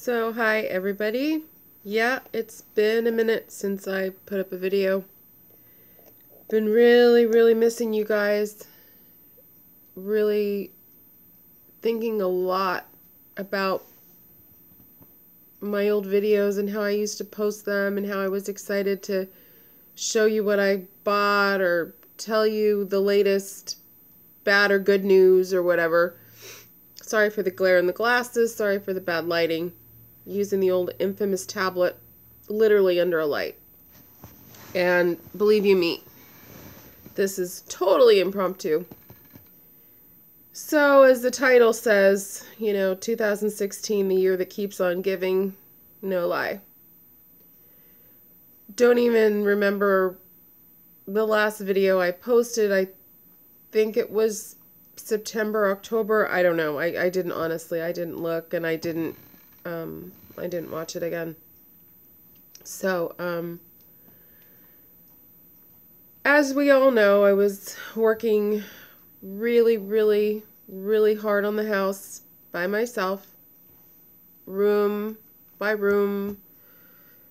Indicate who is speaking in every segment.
Speaker 1: So, hi everybody. Yeah, it's been a minute since I put up a video. Been really missing you guys. Really thinking a lot about my old videos and how I used to post them and how I was excited to show you what I bought or tell you the latest bad or good news or whatever. Sorry for the glare in the glasses. Sorry for the bad lighting. Using the old infamous tablet literally under a light. And believe you me, this is totally impromptu. So as the title says, 2016, the year that keeps on giving, no lie. Don't even remember the last video I posted. I think it was September, October. I don't know. I didn't, honestly. I didn't look, and I didn't watch it again. So, as we all know, I was working really hard on the house by myself, room by room,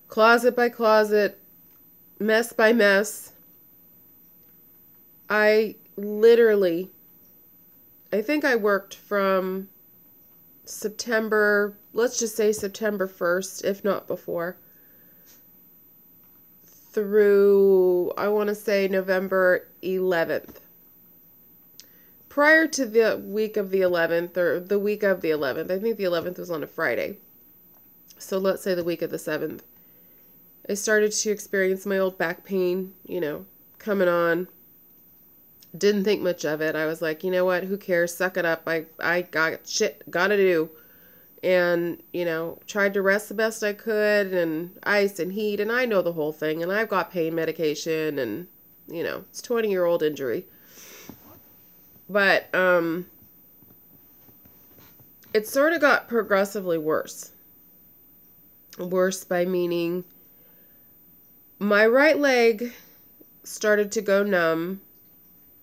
Speaker 1: closet by closet, mess by mess. I think I worked from September, let's just say September 1st, if not before, through, I want to say November 11th. Prior to the week of the 11th, or the week of the 11th, I think the 11th was on a Friday. So let's say the week of the 7th. I started to experience my old back pain, coming on. Didn't think much of it. I was like, you know what, who cares? Suck it up. I got shit gotta do. And, tried to rest the best I could, and ice and heat, and I know the whole thing, and I've got pain medication, and, it's a 20-year-old injury. But, it sort of got progressively worse. Worse by meaning my right leg started to go numb,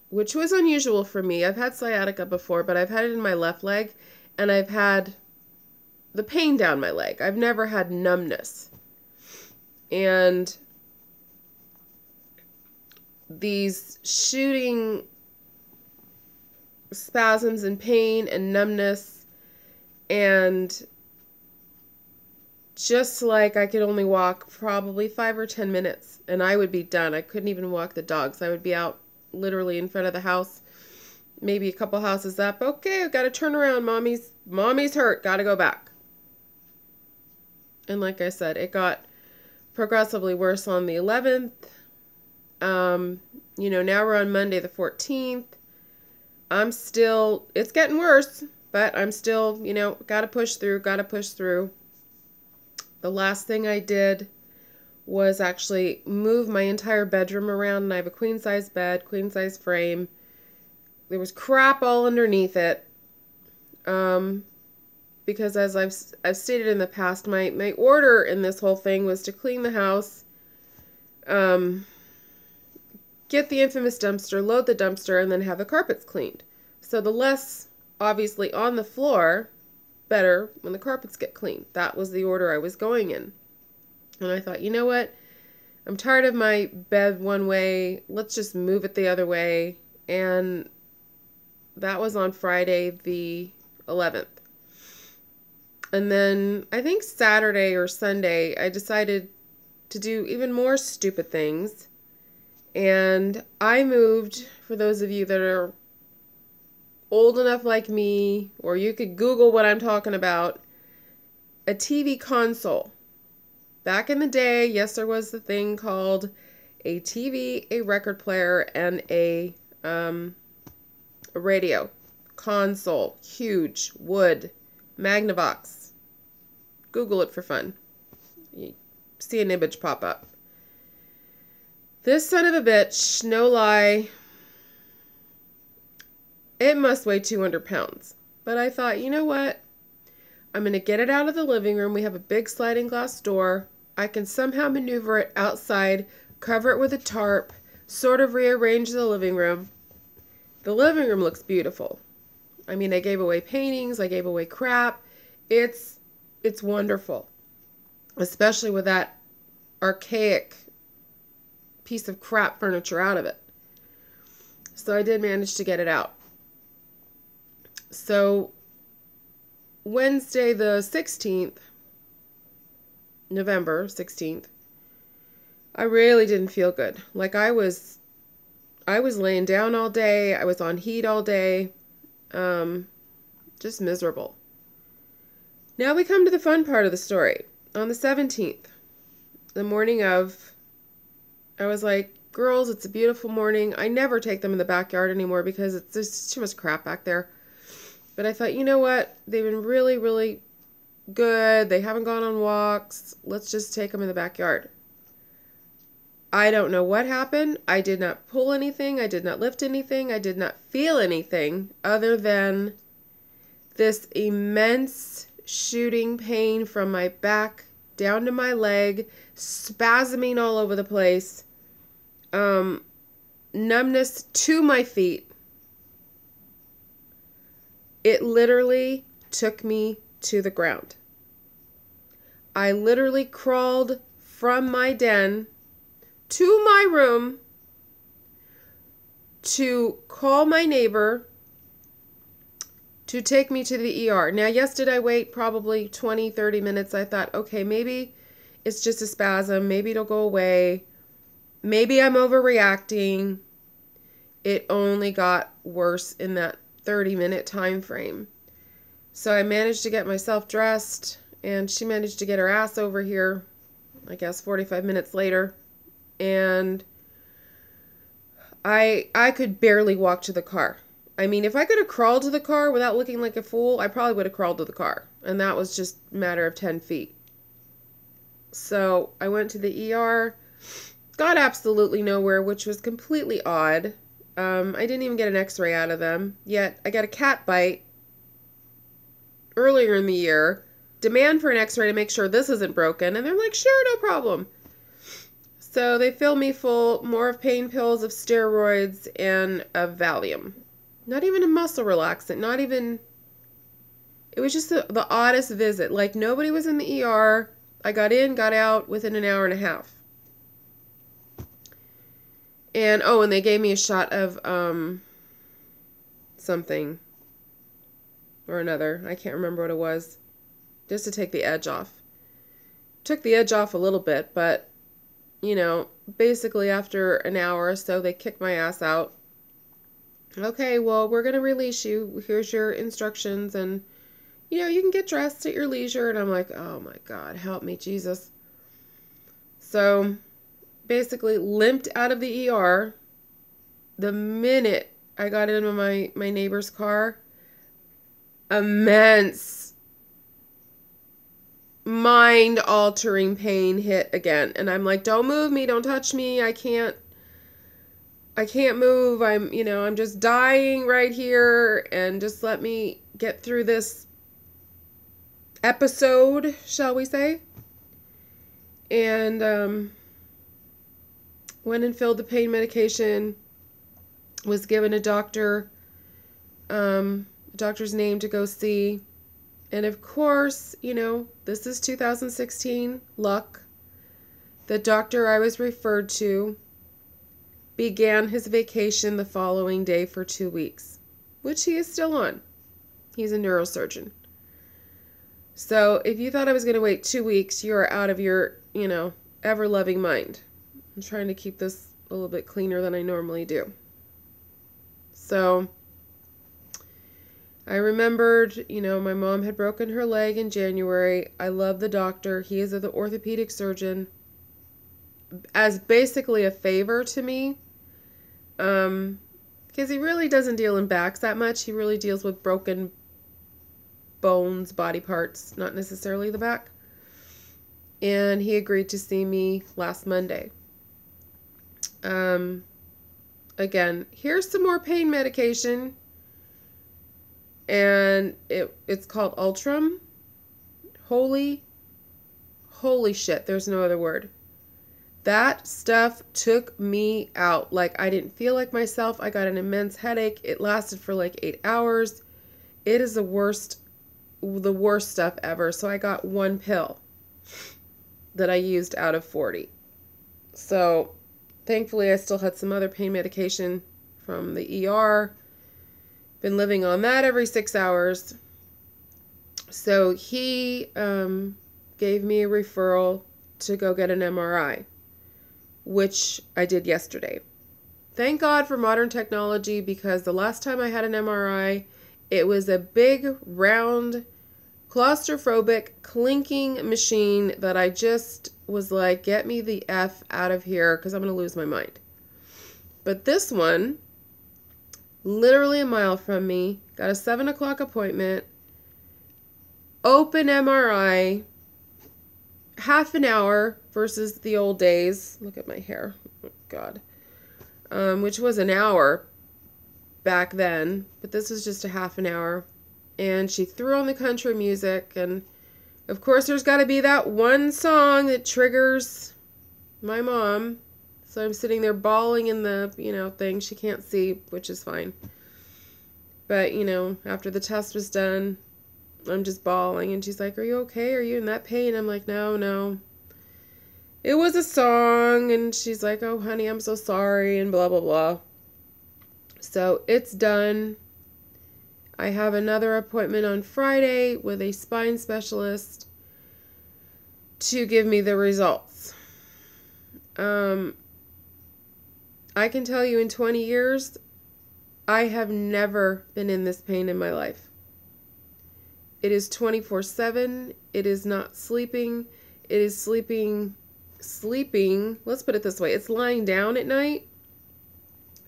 Speaker 1: which was unusual for me. I've had sciatica before, but I've had it in my left leg, and I've had the pain down my leg. I've never had numbness. And these shooting spasms and pain and numbness, and just like I could only walk probably 5 or 10 minutes and I would be done. I couldn't even walk the dogs. I would be out literally in front of the house, maybe a couple houses up. Okay, I've got to turn around. Mommy's hurt. Got to go back. And like I said, it got progressively worse on the 11th. Now we're on Monday the 14th. It's getting worse, but I'm still, got to push through. The last thing I did was actually move my entire bedroom around, and I have a queen-size bed, queen-size frame. There was crap all underneath it. Because as I've stated in the past, my order in this whole thing was to clean the house, get the infamous dumpster, load the dumpster, and then have the carpets cleaned. So the less, obviously, on the floor, better when the carpets get cleaned. That was the order I was going in. And I thought, you know what? I'm tired of my bed one way. Let's just move it the other way. And that was on Friday the 11th. And then I think Saturday or Sunday, I decided to do even more stupid things. And I moved, for those of you that are old enough like me, or you could Google what I'm talking about, a TV console. Back in the day, yes, there was the thing called a TV, a record player, and a radio. Console. Huge. Wood. Magnavox. Google it for fun. You see an image pop up. This son of a bitch, no lie, it must weigh 200 pounds. But I thought, you know what? I'm going to get it out of the living room. We have a big sliding glass door. I can somehow maneuver it outside, cover it with a tarp, sort of rearrange the living room. The living room looks beautiful. I mean, I gave away paintings. I gave away crap. It's It's wonderful, especially with that archaic piece of crap furniture out of it. So I did manage to get it out. So Wednesday the 16th, November 16th, I really didn't feel good. Like I was laying down all day. I was on heat all day. Just miserable. Now we come to the fun part of the story. On the 17th, the morning of, I was like, girls, it's a beautiful morning. I never take them in the backyard anymore because it's just too much crap back there. But I thought, you know what? They've been really, really good. They haven't gone on walks. Let's just take them in the backyard. I don't know what happened. I did not pull anything. I did not lift anything. I did not feel anything other than this immense shooting pain from my back down to my leg, spasming all over the place, numbness to my feet. It literally took me to the ground. I literally crawled from my den to my room to call my neighbor to take me to the ER. Now, yes, did I wait probably 20, 30 minutes? I thought, okay, maybe it's just a spasm. Maybe it'll go away. Maybe I'm overreacting. It only got worse in that 30-minute time frame. So I managed to get myself dressed, and she managed to get her ass over here, I guess 45 minutes later. And I could barely walk to the car. I mean, if I could have crawled to the car without looking like a fool, I probably would have crawled to the car. And that was just a matter of 10 feet. So I went to the ER, got absolutely nowhere, which was completely odd. I didn't even get an x-ray out of them. Yet I got a cat bite earlier in the year, demand for an x-ray to make sure this isn't broken. And they're like, sure, no problem. So they filled me full, more of pain pills, of steroids, and of Valium. Not even a muscle relaxant, not even, it was just the oddest visit. Like nobody was in the ER. I got in, got out within an hour and a half. And, and they gave me a shot of, something or another. I can't remember what it was. Just to take the edge off. Took the edge off a little bit, but, you know, basically after an hour or so, they kicked my ass out. Okay, well, we're going to release you. Here's your instructions, and, you know, you can get dressed at your leisure. And I'm like, oh my God, help me, Jesus. So, basically limped out of the ER the minute I got into my neighbor's car. Immense, mind-altering pain hit again. And I'm like, don't move me, don't touch me, I can't move. I'm just dying right here, and just let me get through this episode, shall we say. And went and filled the pain medication, was given a doctor's name to go see. And of course, you know, this is 2016, luck. The doctor I was referred to began his vacation the following day for 2 weeks, which he is still on. He's a neurosurgeon. So if you thought I was going to wait 2 weeks, you are out of your, ever-loving mind. I'm trying to keep this a little bit cleaner than I normally do. So I remembered, my mom had broken her leg in January. I love the doctor. He is the orthopedic surgeon. As basically a favor to me, because he really doesn't deal in backs that much. He really deals with broken bones, body parts, not necessarily the back. And he agreed to see me last Monday. Again, here's some more pain medication, and it's called Ultram. Holy shit, there's no other word. That stuff took me out. Like, I didn't feel like myself. I got an immense headache. It lasted for like 8 hours. It is the worst the worst stuff ever. So I got one pill that I used out of 40. So thankfully I still had some other pain medication from the ER. Been living on that every 6 hours. So he gave me a referral to go get an MRI, which I did yesterday. Thank God for modern technology, because the last time I had an MRI, it was a big, round, claustrophobic, clinking machine that I just was like, get me the F out of here because I'm going to lose my mind. But this one, literally a mile from me, got a 7 o'clock appointment, open MRI, half an hour versus the old days. Look at my hair. Oh, God. Which was an hour back then, but this was just a half an hour. And she threw on the country music, and of course there's got to be that one song that triggers my mom. So I'm sitting there bawling in the, thing. She can't see, which is fine. But, after the test was done, I'm just bawling, and she's like, "Are you okay? Are you in that pain?" I'm like, no. It was a song, and she's like, "Oh, honey, I'm so sorry," and blah, blah, blah. So it's done. I have another appointment on Friday with a spine specialist to give me the results. I can tell you in 20 years, I have never been in this pain in my life. It is 24/7. It is not sleeping. It is sleeping. Let's put it this way. It's lying down at night,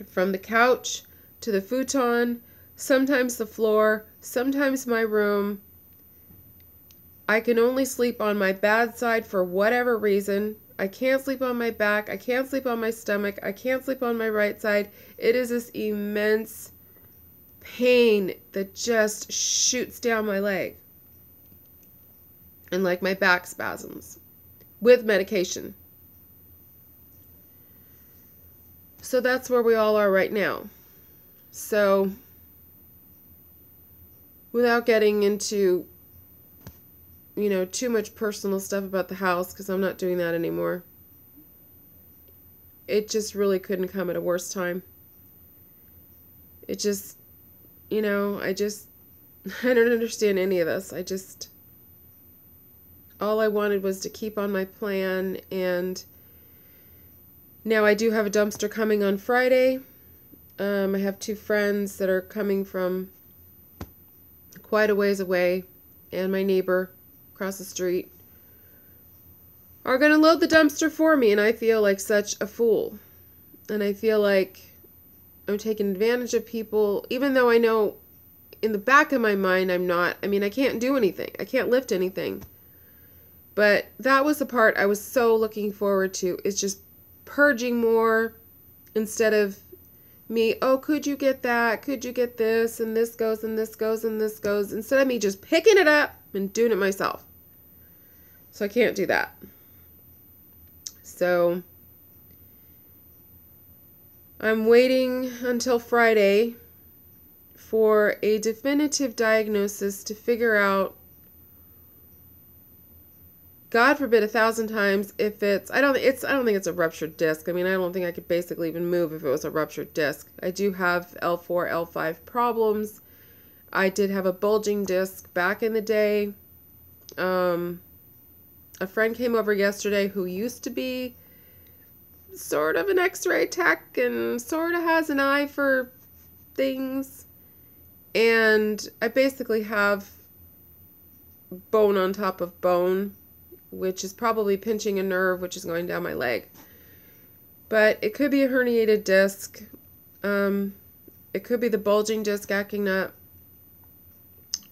Speaker 1: from the couch to the futon, sometimes the floor, sometimes my room. I can only sleep on my bad side for whatever reason. I can't sleep on my back. I can't sleep on my stomach. I can't sleep on my right side. It is this immense pain that just shoots down my leg. And like my back spasms with medication. So that's where we all are right now. So without getting into, too much personal stuff about the house, because I'm not doing that anymore, it just really couldn't come at a worse time. It just, I don't understand any of this. All I wanted was to keep on my plan, and now I do have a dumpster coming on Friday. I have 2 friends that are coming from quite a ways away, and my neighbor across the street are going to load the dumpster for me, and I feel like such a fool. And I feel like I'm taking advantage of people, even though I know in the back of my mind I'm not. I can't do anything. I can't lift anything. But that was the part I was so looking forward to, is just purging more instead of me, "Oh, could you get that? Could you get this? And this goes, and this goes, and this goes." Instead of me just picking it up and doing it myself. So I can't do that. So I'm waiting until Friday for a definitive diagnosis to figure out, God forbid 1,000 times, if I don't think it's a ruptured disc. I don't think I could basically even move if it was a ruptured disc. I do have L4, L5 problems. I did have a bulging disc back in the day. A friend came over yesterday who used to be sort of an X-ray tech and sort of has an eye for things. And I basically have bone on top of bone, which is probably pinching a nerve, which is going down my leg. But it could be a herniated disc. It could be the bulging disc acting up.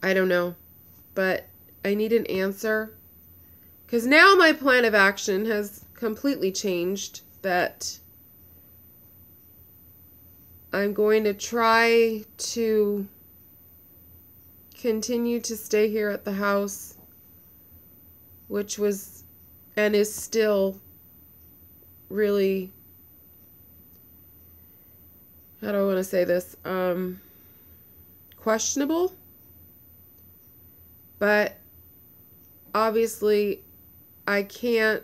Speaker 1: I don't know. But I need an answer. Because now my plan of action has completely changed. That I'm going to try to continue to stay here at the house, which was and is still really, how do I want to say this, questionable. But obviously, I can't,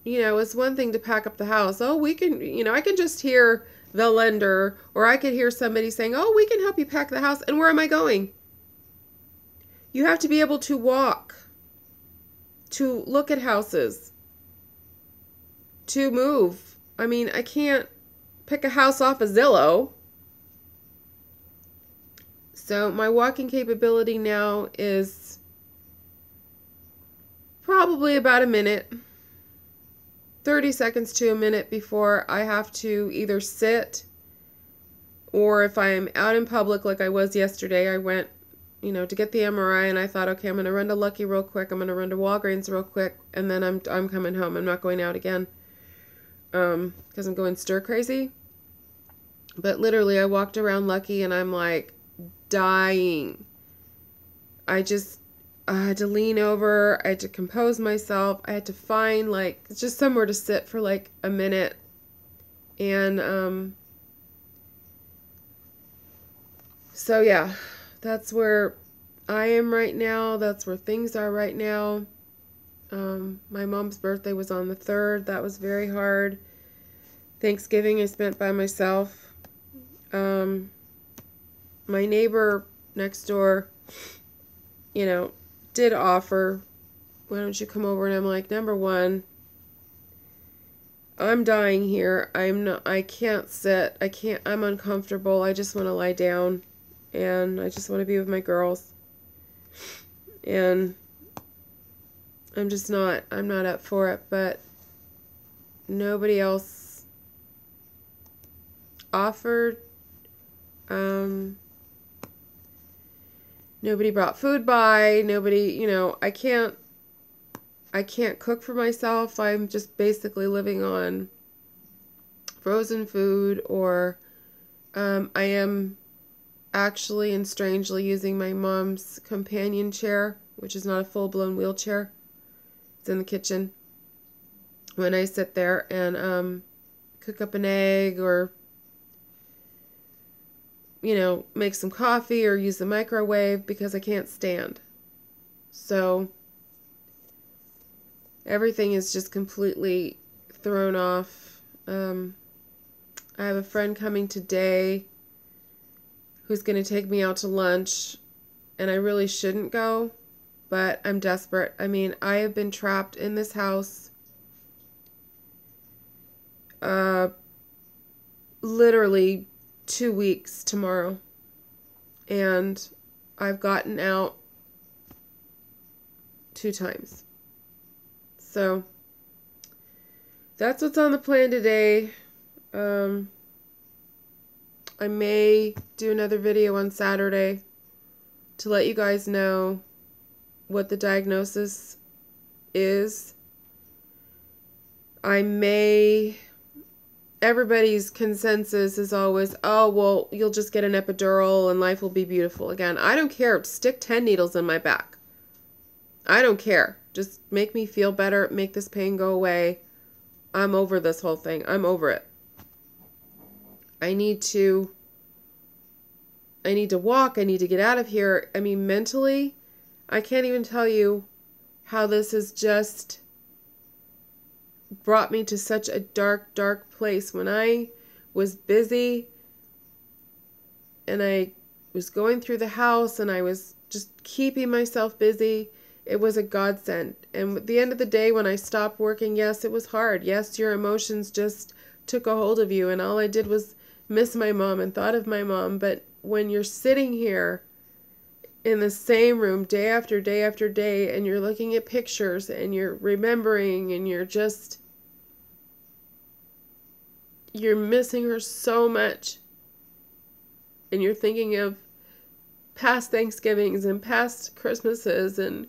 Speaker 1: it's one thing to pack up the house. Oh, we can, I can just hear the lender, or I could hear somebody saying, oh, we can help you pack the house. And where am I going? You have to be able to walk, to look at houses, to move. I mean, I can't pick a house off of Zillow. So my walking capability now is probably about a minute, 30 seconds to a minute before I have to either sit, or if I'm out in public like I was yesterday, I went, to get the MRI, and I thought, okay, I'm going to run to Lucky real quick, I'm going to run to Walgreens real quick, and then I'm coming home. I'm not going out again because I'm going stir crazy. But literally, I walked around Lucky and I'm like dying. I had to lean over, I had to compose myself, I had to find just somewhere to sit for like a minute. And so yeah, that's where I am right now. That's where things are right now. My mom's birthday was on the 3rd. That was very hard. Thanksgiving I spent by myself. My neighbor next door, did offer, why don't you come over? And I'm like, number one, I'm dying here. I can't sit. I'm uncomfortable. I just want to lie down, and I just want to be with my girls. And I'm not up for it, but nobody else offered. Nobody brought food by. Nobody, I can't cook for myself. I'm just basically living on frozen food, or I am actually and strangely using my mom's companion chair, which is not a full-blown wheelchair. It's in the kitchen. When I sit there and cook up an egg, or make some coffee, or use the microwave, because I can't stand. So everything is just completely thrown off. I have a friend coming today who's going to take me out to lunch, and I really shouldn't go, but I'm desperate. I mean, I have been trapped in this house literally 2 weeks tomorrow, and I've gotten out 2 times. So that's what's on the plan today. I may do another video on Saturday to let you guys know what the diagnosis is. Everybody's consensus is always, oh, well, you'll just get an epidural and life will be beautiful again. I don't care. Stick 10 needles in my back. I don't care. Just make me feel better. Make this pain go away. I'm over this whole thing. I'm over it. I need to walk. I need to get out of here. I mean, mentally, I can't even tell you how this has just brought me to such a dark, dark place. When I was busy and I was going through the house and I was just keeping myself busy, it was a godsend. And at the end of the day, when I stopped working, yes, it was hard. Yes, your emotions just took a hold of you, and all I did was miss my mom and thought of my mom. But when you're sitting here in the same room day after day after day, and you're looking at pictures and you're remembering, and you're missing her so much, and you're thinking of past Thanksgivings and past Christmases, and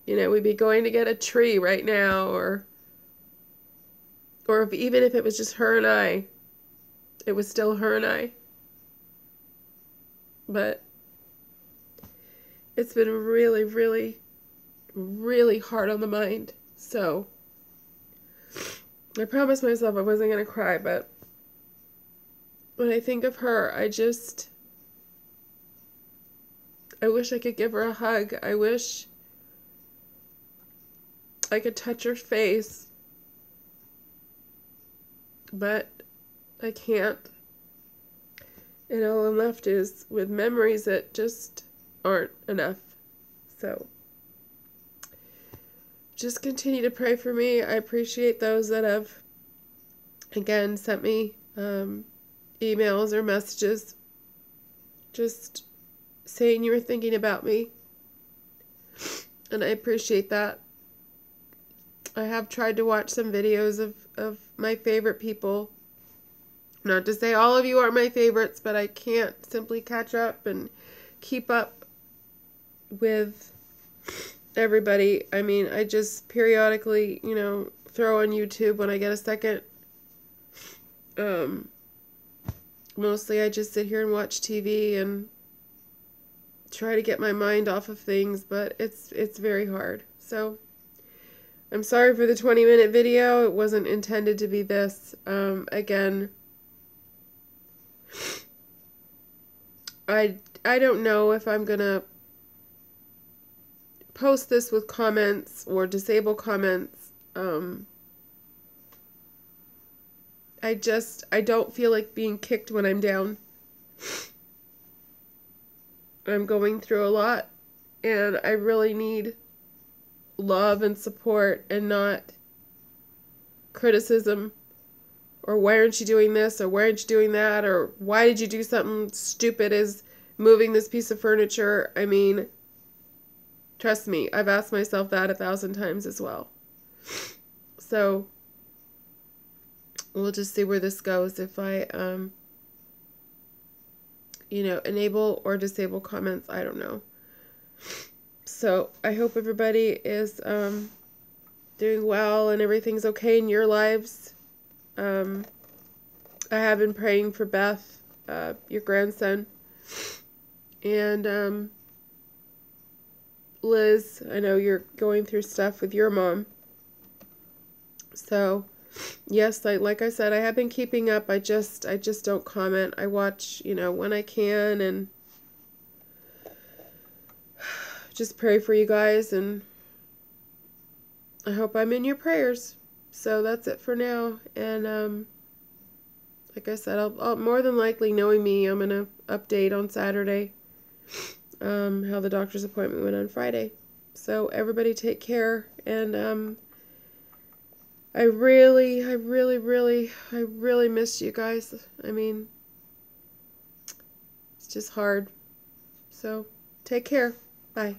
Speaker 1: we'd be going to get a tree right now, or even if it was just her and I, it was still her and I. But it's been really, really, really hard on the mind. So I promised myself I wasn't going to cry, but when I think of her, I wish I could give her a hug. I wish I could touch her face. But I can't. And all I'm left is with memories that just aren't enough. So just continue to pray for me. I appreciate those that have, again, sent me emails or messages just saying you were thinking about me. And I appreciate that. I have tried to watch some videos of my favorite people. Not to say all of you are my favorites, but I can't simply catch up and keep up with everybody. I mean, I just periodically, throw on YouTube when I get a second. Mostly I just sit here and watch TV and try to get my mind off of things, but it's very hard. So I'm sorry for the 20-minute video. It wasn't intended to be this. Again, I don't know if I'm gonna post this with comments or disable comments. I don't feel like being kicked when I'm down. I'm going through a lot, and I really need love and support and not criticism. Or why aren't you doing this? Or why aren't you doing that? Or why did you do something stupid as moving this piece of furniture? I mean, trust me, I've asked myself that 1,000 times as well. So, we'll just see where this goes if I, enable or disable comments. I don't know. So, I hope everybody is doing well and everything's okay in your lives. I have been praying for Beth, your grandson, and Liz, I know you're going through stuff with your mom. So, yes, like I said, I have been keeping up. I just don't comment. I watch, when I can, and just pray for you guys, and I hope I'm in your prayers. So that's it for now, and like I said, I'll more than likely, knowing me, I'm gonna update on Saturday how the doctor's appointment went on Friday. So everybody take care, and I really miss you guys. I mean, it's just hard. So take care. Bye.